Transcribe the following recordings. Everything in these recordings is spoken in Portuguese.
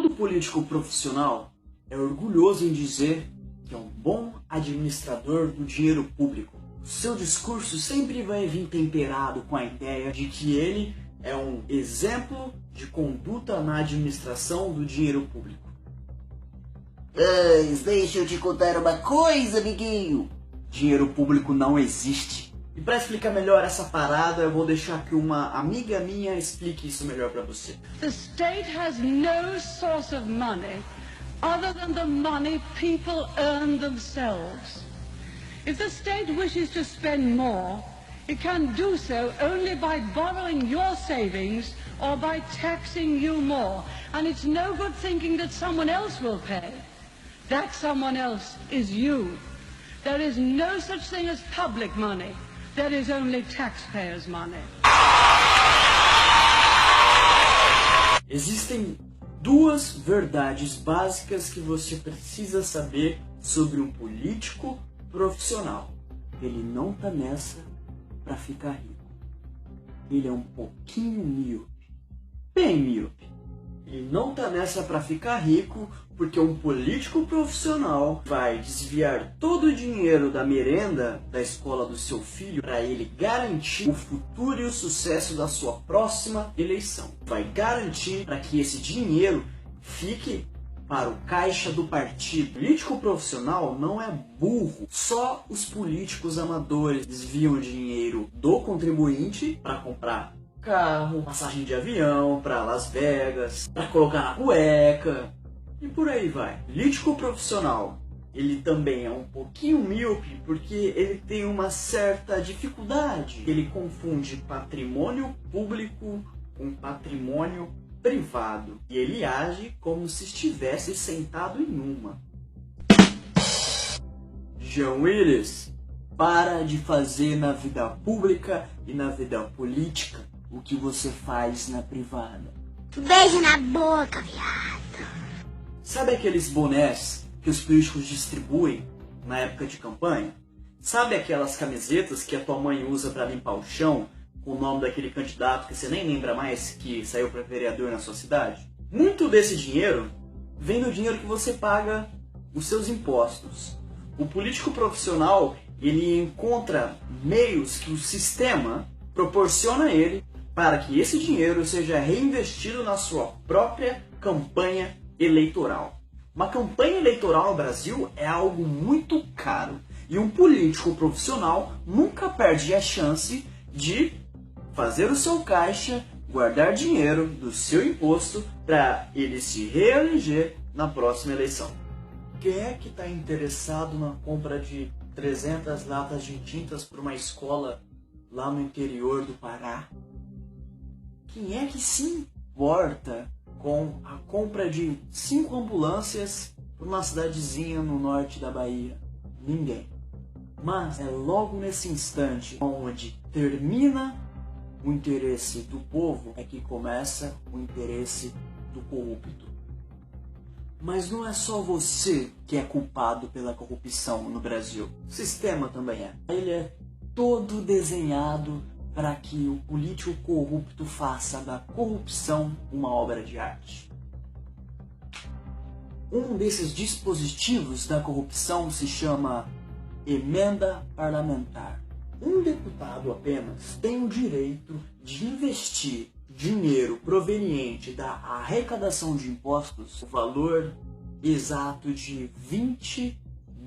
Todo político profissional é orgulhoso em dizer que é um bom administrador do dinheiro público. Seu discurso sempre vai vir temperado com a ideia de que ele é um exemplo de conduta na administração do dinheiro público. Mas deixa eu te contar uma coisa, amiguinho. Dinheiro público não existe. E para explicar melhor essa parada, eu vou deixar que uma amiga minha explique isso melhor para você. The state has no source of money other than the money people earn themselves. If the state wishes to spend more, it can do so only by borrowing your savings or by taxing you more. And it's no good thinking that someone else will pay. That someone else is you. There is no such thing as public money. There is only taxpayers' money. Existem duas verdades básicas que você precisa saber sobre um político profissional. Ele não tá nessa para ficar rico. Ele é um pouquinho míope. Bem míope. Ele não tá nessa para ficar rico porque um político profissional vai desviar todo o dinheiro da merenda da escola do seu filho para ele garantir o futuro e o sucesso da sua próxima eleição. Vai garantir para que esse dinheiro fique para o caixa do partido. O político profissional não é burro. Só os políticos amadores desviam dinheiro do contribuinte para comprar carro, passagem de avião para Las Vegas, para colocar na cueca e por aí vai. Político profissional, ele também é um pouquinho míope porque ele tem uma certa dificuldade. Ele confunde patrimônio público com patrimônio privado e ele age como se estivesse sentado em uma. Jean Willis, para de fazer na vida pública e na vida política o que você faz na privada. Beijo na boca, viado. Sabe aqueles bonés que os políticos distribuem na época de campanha? Sabe aquelas camisetas que a tua mãe usa para limpar o chão com o nome daquele candidato que você nem lembra mais que saiu para vereador na sua cidade? Muito desse dinheiro vem do dinheiro que você paga os seus impostos. O político profissional, ele encontra meios que o sistema proporciona a ele para que esse dinheiro seja reinvestido na sua própria campanha eleitoral. Uma campanha eleitoral no Brasil é algo muito caro e um político profissional nunca perde a chance de fazer o seu caixa, guardar dinheiro do seu imposto para ele se reeleger na próxima eleição. Quem é que está interessado na compra de 300 latas de tintas para uma escola lá no interior do Pará? Quem é que se importa com a compra de 5 ambulâncias para uma cidadezinha no norte da Bahia? Ninguém. Mas é logo nesse instante onde termina o interesse do povo é que começa o interesse do corrupto. Mas não é só você que é culpado pela corrupção no Brasil. O sistema também é. Ele é todo desenhado para que o político corrupto faça da corrupção uma obra de arte. Um desses dispositivos da corrupção se chama emenda parlamentar. Um deputado apenas tem o direito de investir dinheiro proveniente da arrecadação de impostos, o valor exato de 20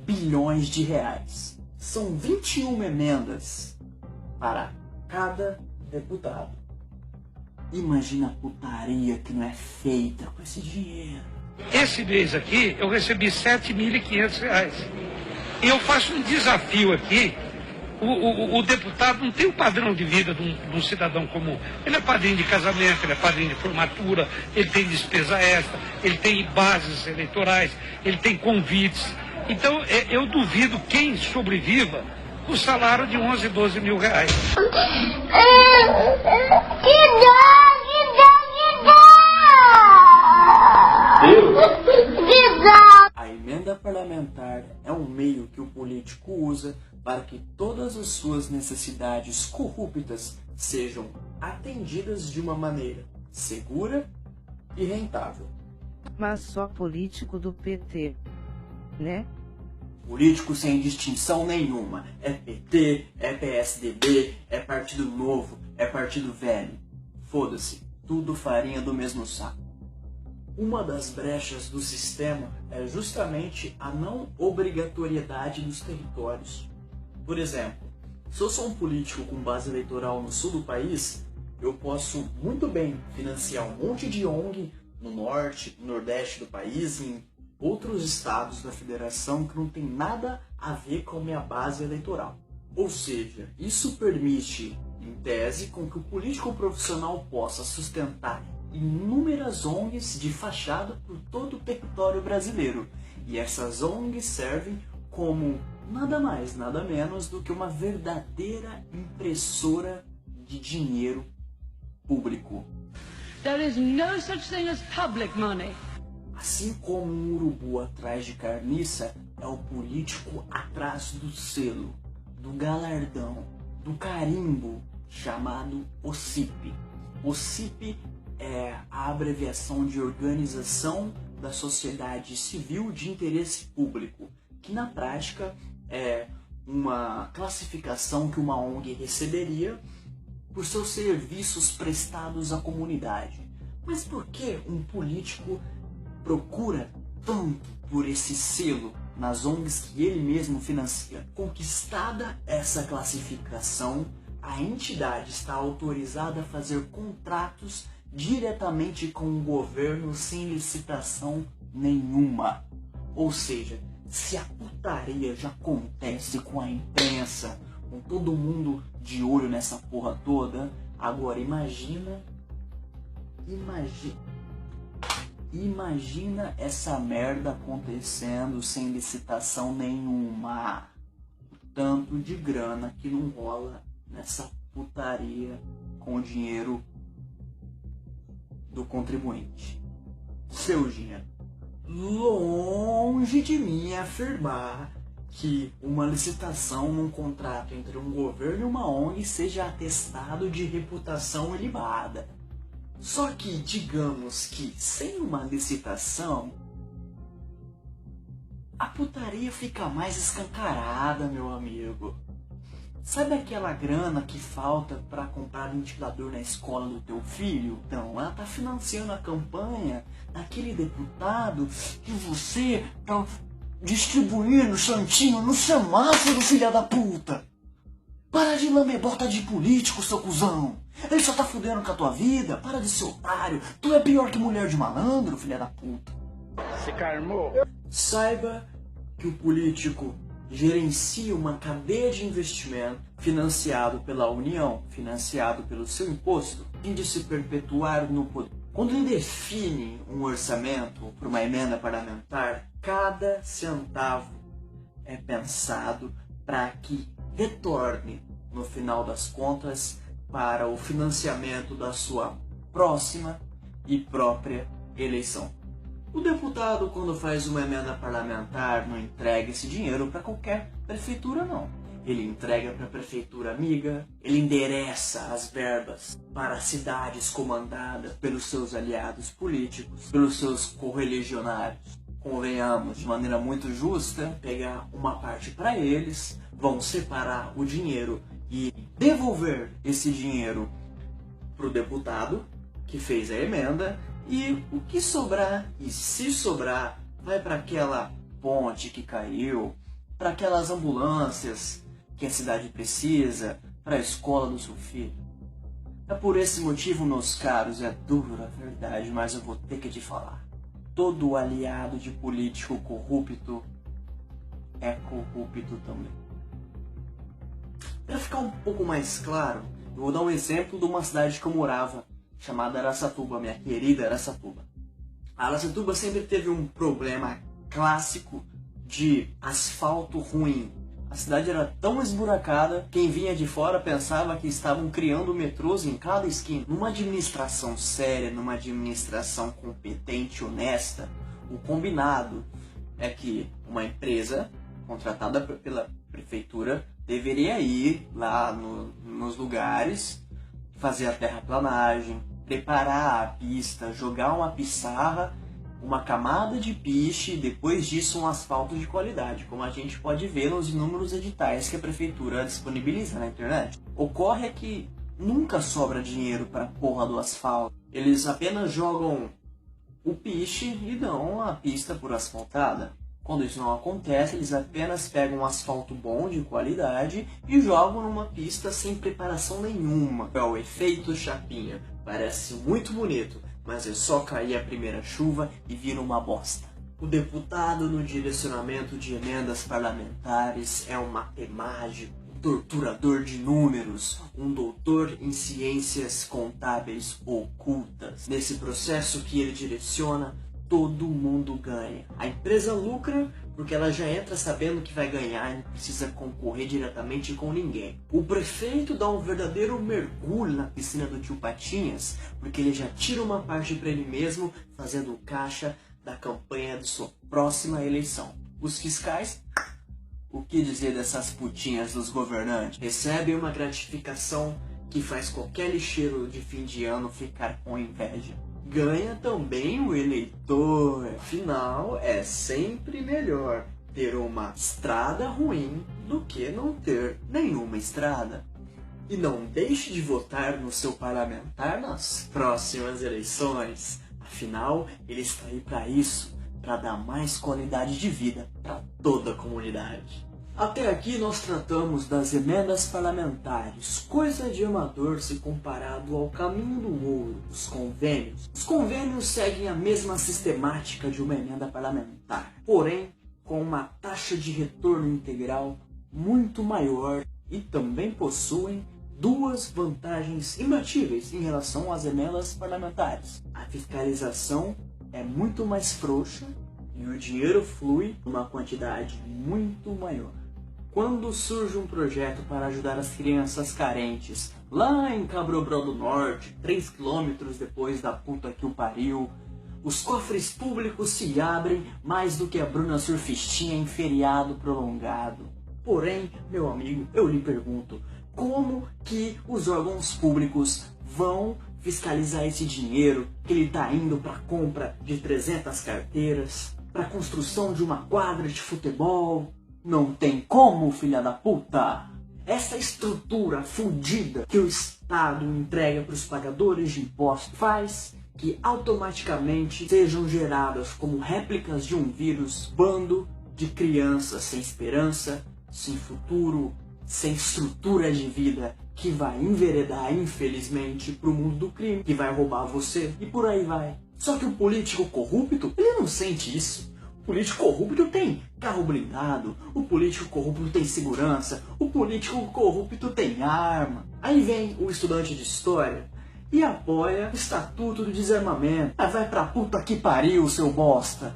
bilhões de reais. São 21 emendas para cada deputado. Imagina a putaria que não é feita com esse dinheiro. Esse mês aqui eu recebi R$7.500. E eu faço um desafio aqui. O deputado não tem o padrão de vida de um cidadão comum. Ele é padrinho de casamento, ele é padrinho de formatura, ele tem despesa extra, ele tem bases eleitorais, ele tem convites. Então eu duvido quem sobreviva com o salário de 11, 12 mil reais. A emenda parlamentar é um meio que o político usa para que todas as suas necessidades corruptas sejam atendidas de uma maneira segura e rentável. Mas só político do PT, né? Político sem distinção nenhuma. É PT, é PSDB, é Partido Novo, é Partido Velho. Foda-se, tudo farinha do mesmo saco. Uma das brechas do sistema é justamente a não obrigatoriedade dos territórios. Por exemplo, se eu sou um político com base eleitoral no sul do país, eu posso muito bem financiar um monte de ONG no norte, no nordeste do país e em outros estados da federação que não tem nada a ver com a minha base eleitoral. Ou seja, isso permite, em tese, com que o político profissional possa sustentar inúmeras ONGs de fachada por todo o território brasileiro. E essas ONGs servem como nada mais, nada menos do que uma verdadeira impressora de dinheiro público. There is no such thing as public money. Assim como um urubu atrás de carniça, é o político atrás do selo, do galardão, do carimbo, chamado OCIP. OCIP é a abreviação de Organização da Sociedade Civil de Interesse Público, que na prática é uma classificação que uma ONG receberia por seus serviços prestados à comunidade. Mas por que um político procura tanto por esse selo nas ONGs que ele mesmo financia? Conquistada essa classificação, a entidade está autorizada a fazer contratos diretamente com o governo sem licitação nenhuma. Ou seja, se a putaria já acontece com a imprensa, com todo mundo de olho nessa porra toda, agora imagina essa merda acontecendo sem licitação nenhuma. O tanto de grana que não rola nessa putaria com o dinheiro do contribuinte. Seu dinheiro. Longe de mim afirmar que uma licitação num contrato entre um governo e uma ONG seja atestado de reputação ilibada. Só que, digamos que sem uma licitação, a putaria fica mais escancarada, meu amigo. Sabe aquela grana que falta para comprar ventilador na escola do teu filho? Então, ela tá financiando a campanha daquele deputado que você tá distribuindo santinho no semáforo, filha da puta. Para de lamber bota de político, seu cuzão. Ele só tá fudendo com a tua vida. Para de ser otário. Tu é pior que mulher de malandro, filha da puta. Se carmou. Saiba que o político gerencia uma cadeia de investimento financiado pela União, financiado pelo seu imposto, a fim de se perpetuar no poder. Quando ele define um orçamento para uma emenda parlamentar, cada centavo é pensado para que retorne, no final das contas, para o financiamento da sua próxima e própria eleição. O deputado, quando faz uma emenda parlamentar, não entrega esse dinheiro para qualquer prefeitura, não. Ele entrega para a prefeitura amiga, ele endereça as verbas para cidades comandadas pelos seus aliados políticos, pelos seus correligionários. Convenhamos, de maneira muito justa, pegar uma parte para eles, vão separar o dinheiro e devolver esse dinheiro para o deputado que fez a emenda, e o que sobrar, e se sobrar, vai para aquela ponte que caiu, para aquelas ambulâncias que a cidade precisa, para a escola do seu filho. É por esse motivo, meus caros, é dura a verdade, mas eu vou ter que te falar. Todo aliado de político corrupto é corrupto também. Para ficar um pouco mais claro, eu vou dar um exemplo de uma cidade que eu morava, chamada Araçatuba, minha querida Araçatuba. A Araçatuba sempre teve um problema clássico de asfalto ruim. A cidade era tão esburacada, quem vinha de fora pensava que estavam criando metrôs em cada esquina. Numa administração séria, numa administração competente e honesta, o combinado é que uma empresa contratada pela prefeitura deveria ir lá nos lugares, fazer a terraplanagem, preparar a pista, jogar uma pissarra uma camada de piche e depois disso um asfalto de qualidade, como a gente pode ver nos inúmeros editais que a prefeitura disponibiliza na internet. Ocorre que nunca sobra dinheiro para a porra do asfalto. Eles apenas jogam o piche e dão a pista por asfaltada. Quando isso não acontece, eles apenas pegam um asfalto bom, de qualidade, e jogam numa pista sem preparação nenhuma. É o efeito chapinha. Parece muito bonito, mas é só cair a primeira chuva e vira uma bosta. O deputado no direcionamento de emendas parlamentares é um matemático, um torturador de números, um doutor em ciências contábeis ocultas. Nesse processo que ele direciona, todo mundo ganha. A empresa lucra porque ela já entra sabendo que vai ganhar e não precisa concorrer diretamente com ninguém. O prefeito dá um verdadeiro mergulho na piscina do tio Patinhas, porque ele já tira uma parte para ele mesmo, fazendo caixa da campanha de sua próxima eleição. Os fiscais, o que dizer dessas putinhas dos governantes? Recebem uma gratificação que faz qualquer lixeiro de fim de ano ficar com inveja. Ganha também o eleitor. Afinal, é sempre melhor ter uma estrada ruim do que não ter nenhuma estrada. E não deixe de votar no seu parlamentar nas próximas eleições. Afinal, ele está aí para isso, para dar mais qualidade de vida para toda a comunidade. Até aqui nós tratamos das emendas parlamentares, coisa de amador se comparado ao caminho do ouro, os convênios. Os convênios seguem a mesma sistemática de uma emenda parlamentar, porém com uma taxa de retorno integral muito maior e também possuem duas vantagens imbatíveis em relação às emendas parlamentares. A fiscalização é muito mais frouxa e o dinheiro flui numa quantidade muito maior. Quando surge um projeto para ajudar as crianças carentes, lá em Cabrobró do Norte, 3 quilômetros depois da puta que o pariu, os cofres públicos se abrem mais do que a Bruna Surfistinha em feriado prolongado. Porém, meu amigo, eu lhe pergunto, como que os órgãos públicos vão fiscalizar esse dinheiro que ele está indo para compra de 300 carteiras, para construção de uma quadra de futebol? Não tem como, filha da puta! Essa estrutura fudida que o Estado entrega para os pagadores de impostos faz que automaticamente sejam geradas como réplicas de um vírus bando de crianças sem esperança, sem futuro, sem estrutura de vida, que vai enveredar, infelizmente, para o mundo do crime, que vai roubar você e por aí vai. Só que o político corrupto, ele não sente isso. O político corrupto tem carro blindado, o político corrupto tem segurança, o político corrupto tem arma. Aí vem o estudante de história e apoia o Estatuto do Desarmamento. Ah, vai pra puta que pariu, seu bosta.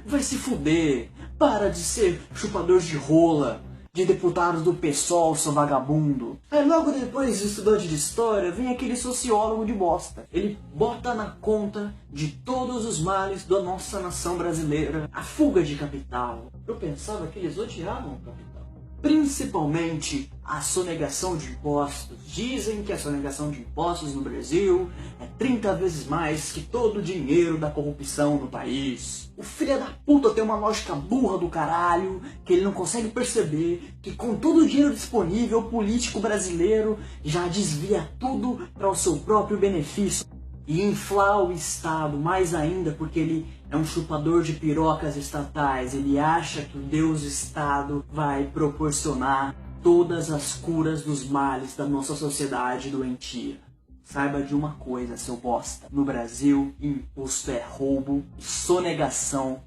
Vai se fuder. Para de ser chupador de rola de deputados do PSOL, seu vagabundo. Aí logo depois do estudante de história vem aquele sociólogo de bosta. Ele bota na conta de todos os males da nossa nação brasileira a fuga de capital. Eu pensava que eles odiavam o capital. Principalmente a sonegação de impostos. Dizem que a sonegação de impostos no Brasil é 30 vezes mais que todo o dinheiro da corrupção no país. O filho da puta tem uma lógica burra do caralho, que ele não consegue perceber que com todo o dinheiro disponível, o político brasileiro já desvia tudo para o seu próprio benefício. E inflar o Estado mais ainda porque ele é um chupador de pirocas estatais. Ele acha que o Deus Estado vai proporcionar todas as curas dos males da nossa sociedade doentia. Saiba de uma coisa, seu bosta. No Brasil, imposto é roubo e sonegação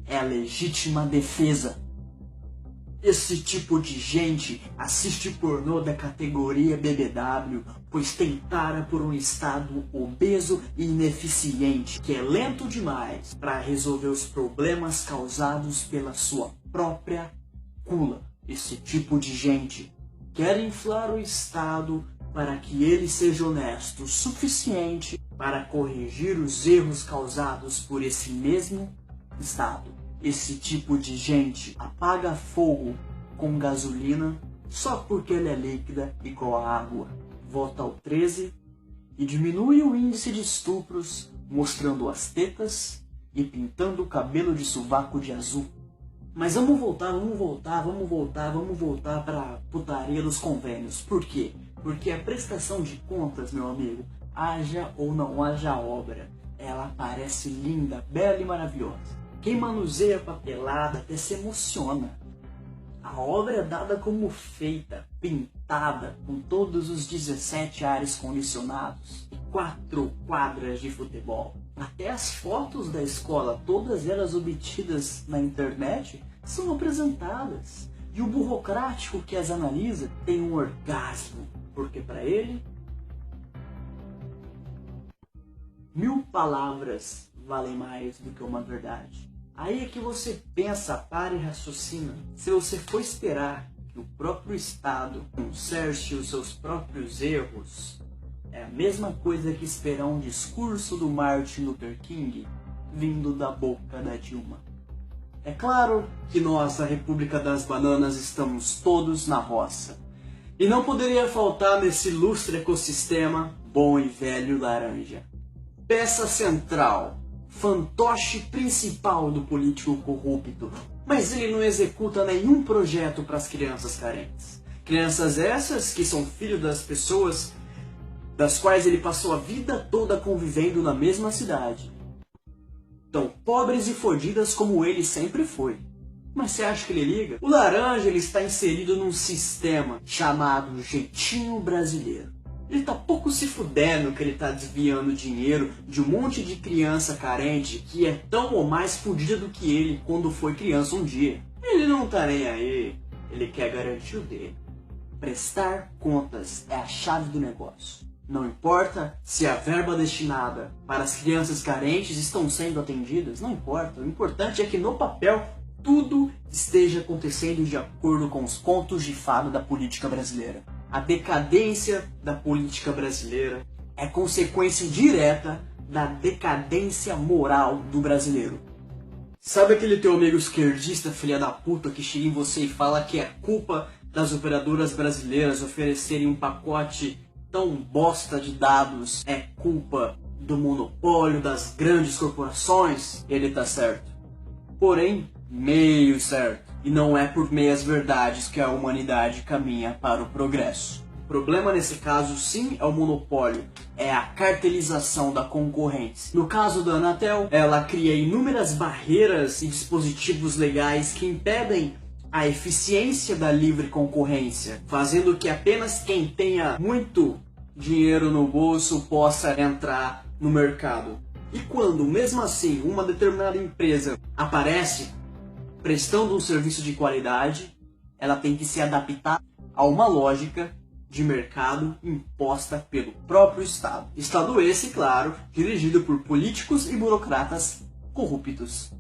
é a legítima defesa. Esse tipo de gente assiste pornô da categoria BBW, pois tem tara por um Estado obeso e ineficiente, que é lento demais para resolver os problemas causados pela sua própria gula. Esse tipo de gente quer inflar o Estado para que ele seja honesto o suficiente para corrigir os erros causados por esse mesmo Estado. Esse tipo de gente apaga fogo com gasolina só porque ela é líquida igual a água. Vota ao 13 e diminui o índice de estupros mostrando as tetas e pintando o cabelo de sovaco de azul. Mas vamos voltar pra putaria dos convênios. Por quê? Porque a prestação de contas, meu amigo, haja ou não haja obra, ela parece linda, bela e maravilhosa. Quem manuseia a papelada até se emociona. A obra é dada como feita, pintada, com todos os 17 ares condicionados e 4 quadras de futebol. Até as fotos da escola, todas elas obtidas na internet, são apresentadas. E o burocrático que as analisa tem um orgasmo, porque para ele 1000 palavras valem mais do que uma verdade. Aí é que você pensa, para e raciocina. Se você for esperar que o próprio Estado conserte os seus próprios erros, é a mesma coisa que esperar um discurso do Martin Luther King vindo da boca da Dilma. É claro que nós, da República das Bananas, estamos todos na roça. E não poderia faltar nesse ilustre ecossistema bom e velho laranja. Peça central, fantoche principal do político corrupto, mas ele não executa nenhum projeto para as crianças carentes. Crianças essas que são filhos das pessoas das quais ele passou a vida toda convivendo na mesma cidade. Tão pobres e fodidas como ele sempre foi. Mas você acha que ele liga? O laranja ele está inserido num sistema chamado jeitinho brasileiro. Ele tá pouco se fudendo que ele tá desviando dinheiro de um monte de criança carente que é tão ou mais fudida do que ele quando foi criança um dia. Ele não tá nem aí, ele quer garantir o dele. Prestar contas é a chave do negócio. Não importa se a verba destinada para as crianças carentes estão sendo atendidas, não importa. O importante é que no papel tudo esteja acontecendo de acordo com os contos de fada da política brasileira. A decadência da política brasileira é consequência direta da decadência moral do brasileiro. Sabe aquele teu amigo esquerdista, filha da puta, que chega em você e fala que é culpa das operadoras brasileiras oferecerem um pacote tão bosta de dados, é culpa do monopólio das grandes corporações? Ele tá certo. Porém, meio certo. E não é por meias verdades que a humanidade caminha para o progresso. O problema nesse caso sim é o monopólio, é a cartelização da concorrência. No caso da Anatel, ela cria inúmeras barreiras e dispositivos legais que impedem a eficiência da livre concorrência, fazendo que apenas quem tenha muito dinheiro no bolso possa entrar no mercado. E quando, mesmo assim, uma determinada empresa aparece prestando um serviço de qualidade, ela tem que se adaptar a uma lógica de mercado imposta pelo próprio Estado. Estado esse, claro, dirigido por políticos e burocratas corruptos,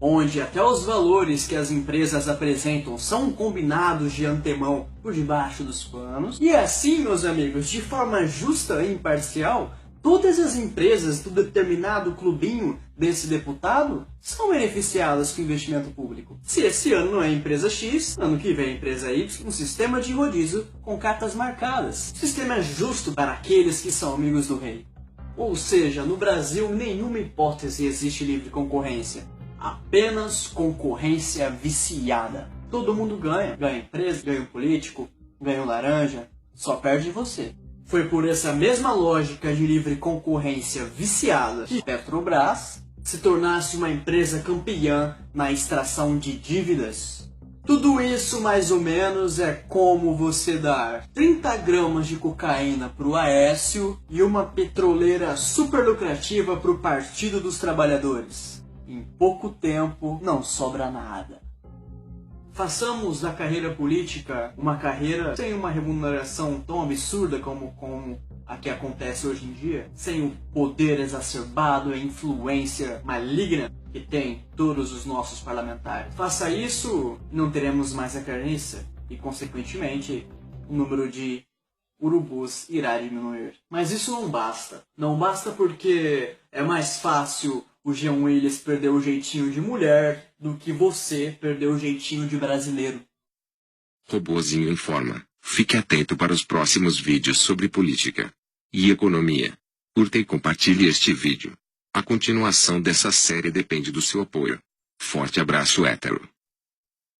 onde até os valores que as empresas apresentam são combinados de antemão por debaixo dos panos. E assim, meus amigos, de forma justa e imparcial, todas as empresas do determinado clubinho desse deputado são beneficiadas com investimento público. Se esse ano não é a empresa X, ano que vem é a empresa Y, um sistema de rodízio com cartas marcadas. O sistema é justo para aqueles que são amigos do rei. Ou seja, no Brasil, em nenhuma hipótese existe livre concorrência. Apenas concorrência viciada. Todo mundo ganha. Ganha empresa, ganha o político, ganha o laranja. Só perde você. Foi por essa mesma lógica de livre concorrência viciada que Petrobras se tornasse uma empresa campeã na extração de dívidas. Tudo isso, mais ou menos, é como você dar 30 gramas de cocaína para o Aécio e uma petroleira super lucrativa para o Partido dos Trabalhadores. Em pouco tempo, não sobra nada. Façamos da carreira política uma carreira sem uma remuneração tão absurda como a que acontece hoje em dia, sem o poder exacerbado e a influência maligna que tem todos os nossos parlamentares. Faça isso, não teremos mais a carniça e, consequentemente, o número de urubus irá diminuir. Mas isso não basta. Não basta porque é mais fácil o Jean Willis perder o jeitinho de mulher do que você perder o jeitinho de brasileiro. Robozinho informa. Fique atento para os próximos vídeos sobre política e economia. Curta e compartilhe este vídeo. A continuação dessa série depende do seu apoio. Forte abraço hétero.